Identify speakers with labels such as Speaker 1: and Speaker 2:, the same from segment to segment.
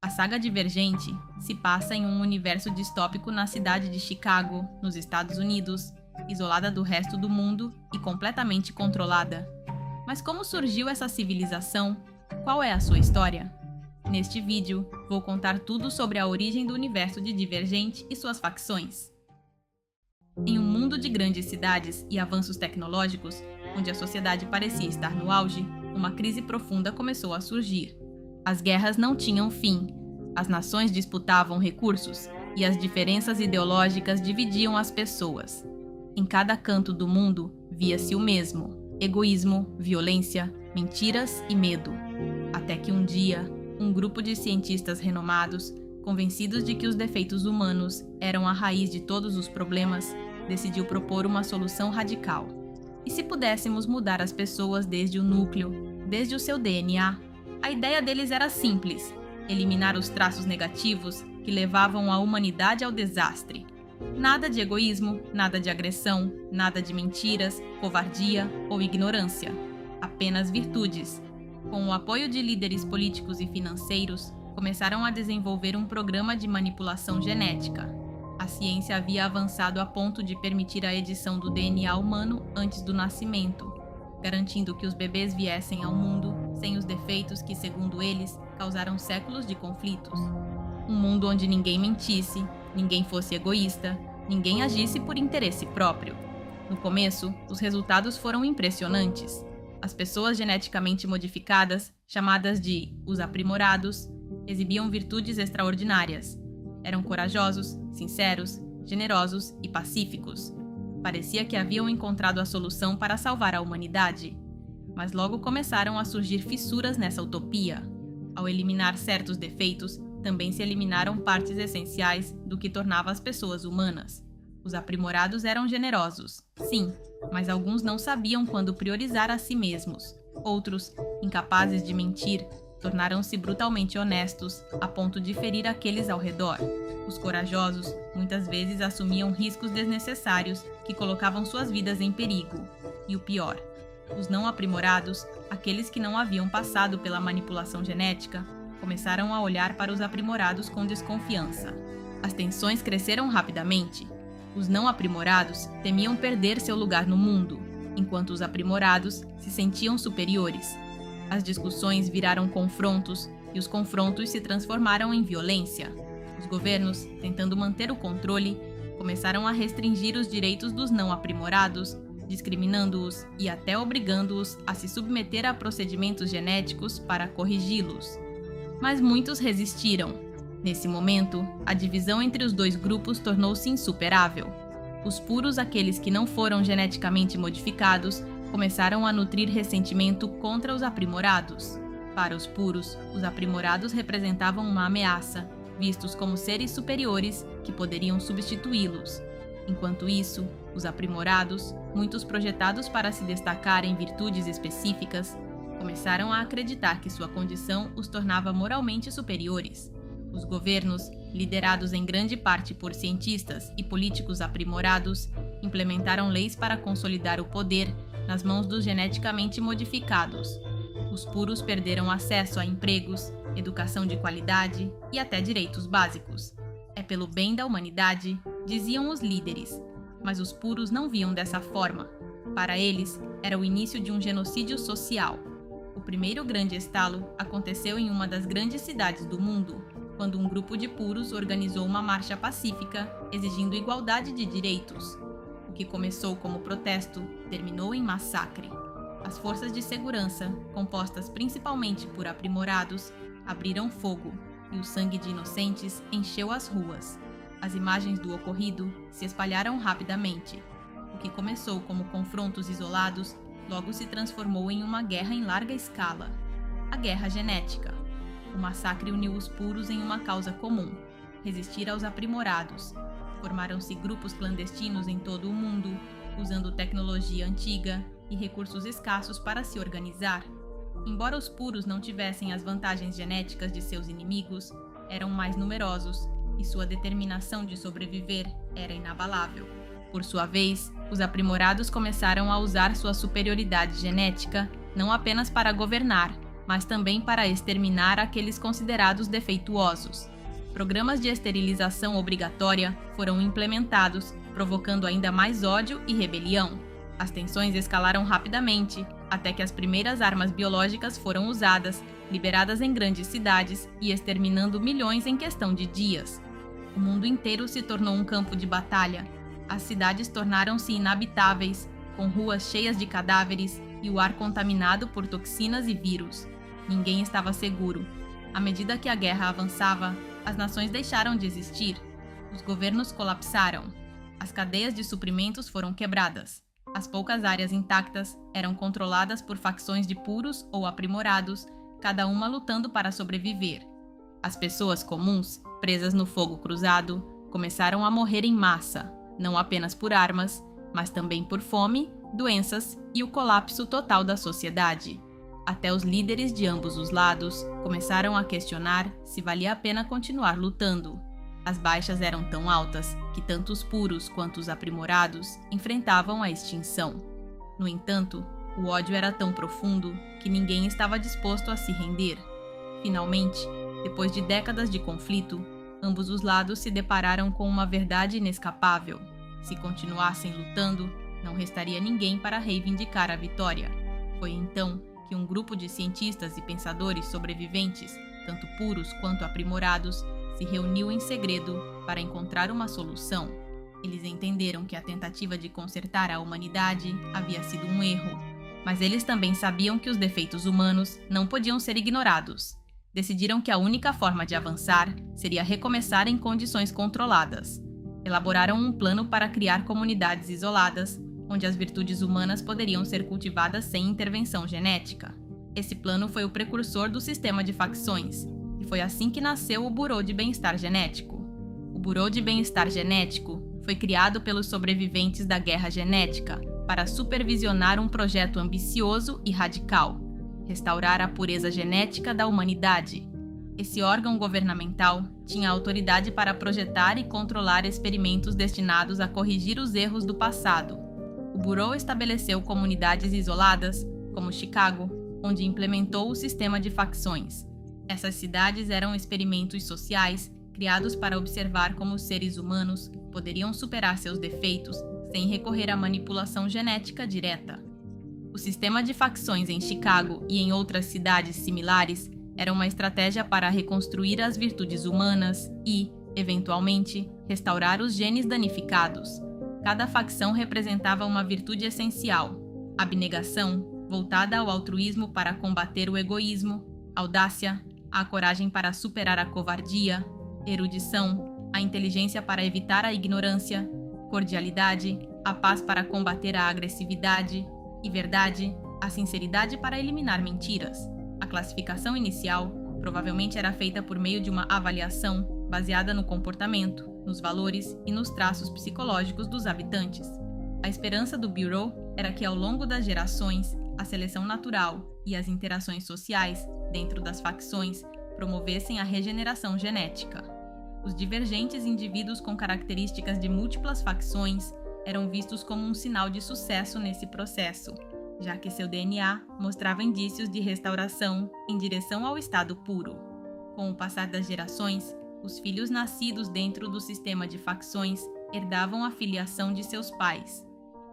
Speaker 1: A saga Divergente se passa em um universo distópico na cidade de Chicago, nos Estados Unidos, isolada do resto do mundo e completamente controlada. Mas como surgiu essa civilização? Qual é a sua história? Neste vídeo, vou contar tudo sobre a origem do universo de Divergente e suas facções. Em um mundo de grandes cidades e avanços tecnológicos, onde a sociedade parecia estar no auge, uma crise profunda começou a surgir. As guerras não tinham fim, as nações disputavam recursos e as diferenças ideológicas dividiam as pessoas. Em cada canto do mundo via-se o mesmo: egoísmo, violência, mentiras e medo. Até que um dia, um grupo de cientistas renomados, convencidos de que os defeitos humanos eram a raiz de todos os problemas, decidiu propor uma solução radical. E se pudéssemos mudar as pessoas desde o núcleo, desde o seu DNA? A ideia deles era simples: eliminar os traços negativos que levavam a humanidade ao desastre. Nada de egoísmo, nada de agressão, nada de mentiras, covardia ou ignorância. Apenas virtudes. Com o apoio de líderes políticos e financeiros, começaram a desenvolver um programa de manipulação genética. A ciência havia avançado a ponto de permitir a edição do DNA humano antes do nascimento, garantindo que os bebês viessem ao mundo sem os defeitos que, segundo eles, causaram séculos de conflitos. Um mundo onde ninguém mentisse, ninguém fosse egoísta, ninguém agisse por interesse próprio. No começo, os resultados foram impressionantes. As pessoas geneticamente modificadas, chamadas de os aprimorados, exibiam virtudes extraordinárias. Eram corajosos, sinceros, generosos e pacíficos. Parecia que haviam encontrado a solução para salvar a humanidade. Mas logo começaram a surgir fissuras nessa utopia. Ao eliminar certos defeitos, também se eliminaram partes essenciais do que tornava as pessoas humanas. Os aprimorados eram generosos, sim, mas alguns não sabiam quando priorizar a si mesmos. Outros, incapazes de mentir, tornaram-se brutalmente honestos a ponto de ferir aqueles ao redor. Os corajosos muitas vezes assumiam riscos desnecessários que colocavam suas vidas em perigo. E o pior, os não aprimorados, aqueles que não haviam passado pela manipulação genética, começaram a olhar para os aprimorados com desconfiança. As tensões cresceram rapidamente. Os não aprimorados temiam perder seu lugar no mundo, enquanto os aprimorados se sentiam superiores. As discussões viraram confrontos e os confrontos se transformaram em violência. Os governos, tentando manter o controle, começaram a restringir os direitos dos não aprimorados, discriminando-os e até obrigando-os a se submeter a procedimentos genéticos para corrigi-los. Mas muitos resistiram. Nesse momento, a divisão entre os dois grupos tornou-se insuperável. Os puros, aqueles que não foram geneticamente modificados, começaram a nutrir ressentimento contra os aprimorados. Para os puros, os aprimorados representavam uma ameaça, vistos como seres superiores que poderiam substituí-los. Enquanto isso, os aprimorados, muitos projetados para se destacar em virtudes específicas, começaram a acreditar que sua condição os tornava moralmente superiores. Os governos, liderados em grande parte por cientistas e políticos aprimorados, implementaram leis para consolidar o poder nas mãos dos geneticamente modificados. Os puros perderam acesso a empregos, educação de qualidade e até direitos básicos. É pelo bem da humanidade, diziam os líderes, mas os puros não viam dessa forma. Para eles, era o início de um genocídio social. O primeiro grande estalo aconteceu em uma das grandes cidades do mundo, quando um grupo de puros organizou uma marcha pacífica exigindo igualdade de direitos. O que começou como protesto terminou em massacre. As forças de segurança, compostas principalmente por aprimorados, abriram fogo e o sangue de inocentes encheu as ruas. As imagens do ocorrido se espalharam rapidamente. O que começou como confrontos isolados logo se transformou em uma guerra em larga escala. A guerra genética. O massacre uniu os puros em uma causa comum: resistir aos aprimorados. Formaram-se grupos clandestinos em todo o mundo, usando tecnologia antiga e recursos escassos para se organizar. Embora os puros não tivessem as vantagens genéticas de seus inimigos, eram mais numerosos e sua determinação de sobreviver era inabalável. Por sua vez, os aprimorados começaram a usar sua superioridade genética não apenas para governar, mas também para exterminar aqueles considerados defeituosos. Programas de esterilização obrigatória foram implementados, provocando ainda mais ódio e rebelião. As tensões escalaram rapidamente, até que as primeiras armas biológicas foram usadas, liberadas em grandes cidades e exterminando milhões em questão de dias. O mundo inteiro se tornou um campo de batalha. As cidades tornaram-se inabitáveis, com ruas cheias de cadáveres e o ar contaminado por toxinas e vírus. Ninguém estava seguro. À medida que a guerra avançava, as nações deixaram de existir. Os governos colapsaram. As cadeias de suprimentos foram quebradas. As poucas áreas intactas eram controladas por facções de puros ou aprimorados, cada uma lutando para sobreviver. As pessoas comuns, presas no fogo cruzado, começaram a morrer em massa, não apenas por armas, mas também por fome, doenças e o colapso total da sociedade. Até os líderes de ambos os lados começaram a questionar se valia a pena continuar lutando. As baixas eram tão altas que tanto os puros quanto os aprimorados enfrentavam a extinção. No entanto, o ódio era tão profundo que ninguém estava disposto a se render. Finalmente, depois de décadas de conflito, ambos os lados se depararam com uma verdade inescapável. Se continuassem lutando, não restaria ninguém para reivindicar a vitória. Foi então que um grupo de cientistas e pensadores sobreviventes, tanto puros quanto aprimorados, se reuniu em segredo para encontrar uma solução. Eles entenderam que a tentativa de consertar a humanidade havia sido um erro, mas eles também sabiam que os defeitos humanos não podiam ser ignorados. Decidiram que a única forma de avançar seria recomeçar em condições controladas. Elaboraram um plano para criar comunidades isoladas, onde as virtudes humanas poderiam ser cultivadas sem intervenção genética. Esse plano foi o precursor do sistema de facções, e foi assim que nasceu o Bureau de Bem-Estar Genético. O Bureau de Bem-Estar Genético foi criado pelos sobreviventes da guerra genética para supervisionar um projeto ambicioso e radical: restaurar a pureza genética da humanidade. Esse órgão governamental tinha autoridade para projetar e controlar experimentos destinados a corrigir os erros do passado. O Bureau estabeleceu comunidades isoladas, como Chicago, onde implementou o sistema de facções. Essas cidades eram experimentos sociais criados para observar como os seres humanos poderiam superar seus defeitos sem recorrer à manipulação genética direta. O sistema de facções em Chicago e em outras cidades similares era uma estratégia para reconstruir as virtudes humanas e, eventualmente, restaurar os genes danificados. Cada facção representava uma virtude essencial: abnegação, voltada ao altruísmo para combater o egoísmo; audácia, a coragem para superar a covardia; erudição, a inteligência para evitar a ignorância; cordialidade, a paz para combater a agressividade; e verdade, a sinceridade para eliminar mentiras. A classificação inicial provavelmente era feita por meio de uma avaliação baseada no comportamento, nos valores e nos traços psicológicos dos habitantes. A esperança do Bureau era que, ao longo das gerações, a seleção natural e as interações sociais dentro das facções promovessem a regeneração genética. Os divergentes indivíduos com características de múltiplas facções eram vistos como um sinal de sucesso nesse processo, já que seu DNA mostrava indícios de restauração em direção ao estado puro. Com o passar das gerações, os filhos nascidos dentro do sistema de facções herdavam a filiação de seus pais.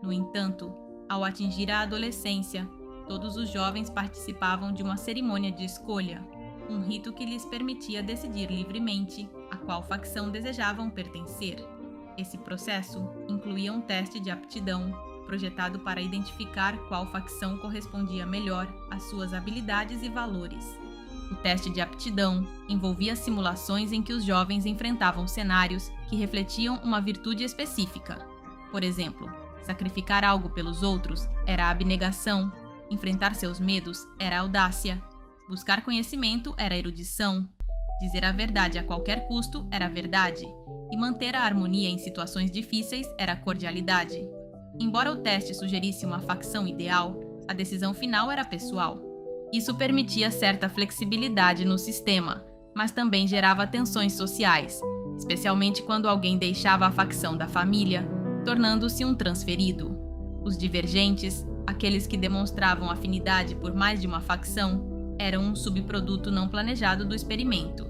Speaker 1: No entanto, ao atingir a adolescência, todos os jovens participavam de uma cerimônia de escolha, um rito que lhes permitia decidir livremente a qual facção desejavam pertencer. Esse processo incluía um teste de aptidão, projetado para identificar qual facção correspondia melhor às suas habilidades e valores. O teste de aptidão envolvia simulações em que os jovens enfrentavam cenários que refletiam uma virtude específica. Por exemplo, sacrificar algo pelos outros era a abnegação, enfrentar seus medos era a audácia, buscar conhecimento era a erudição, dizer a verdade a qualquer custo era a verdade, e manter a harmonia em situações difíceis era a cordialidade. Embora o teste sugerisse uma facção ideal, a decisão final era pessoal. Isso permitia certa flexibilidade no sistema, mas também gerava tensões sociais, especialmente quando alguém deixava a facção da família, tornando-se um transferido. Os divergentes, aqueles que demonstravam afinidade por mais de uma facção, era um subproduto não planejado do experimento.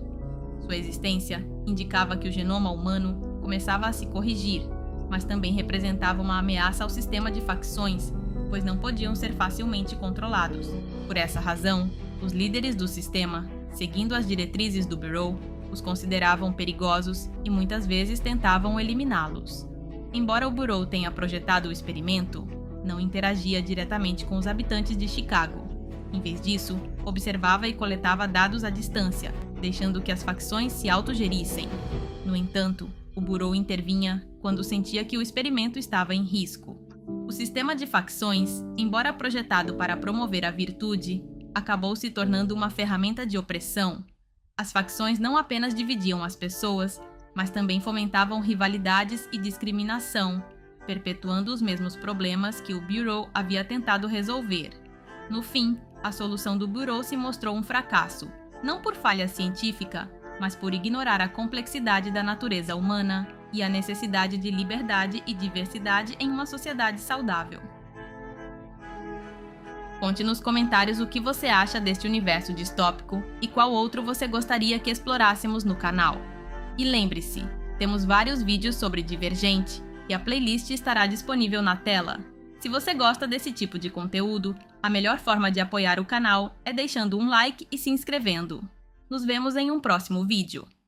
Speaker 1: Sua existência indicava que o genoma humano começava a se corrigir, mas também representava uma ameaça ao sistema de facções, pois não podiam ser facilmente controlados. Por essa razão, os líderes do sistema, seguindo as diretrizes do Bureau, os consideravam perigosos e muitas vezes tentavam eliminá-los. Embora o Bureau tenha projetado o experimento, não interagia diretamente com os habitantes de Chicago. Em vez disso, observava e coletava dados à distância, deixando que as facções se autogerissem. No entanto, o Bureau intervinha quando sentia que o experimento estava em risco. O sistema de facções, embora projetado para promover a virtude, acabou se tornando uma ferramenta de opressão. As facções não apenas dividiam as pessoas, mas também fomentavam rivalidades e discriminação, perpetuando os mesmos problemas que o Bureau havia tentado resolver. No fim, a solução do Bureau se mostrou um fracasso, não por falha científica, mas por ignorar a complexidade da natureza humana e a necessidade de liberdade e diversidade em uma sociedade saudável. Conte nos comentários o que você acha deste universo distópico e qual outro você gostaria que explorássemos no canal. E lembre-se, temos vários vídeos sobre Divergente e a playlist estará disponível na tela. Se você gosta desse tipo de conteúdo, a melhor forma de apoiar o canal é deixando um like e se inscrevendo. Nos vemos em um próximo vídeo.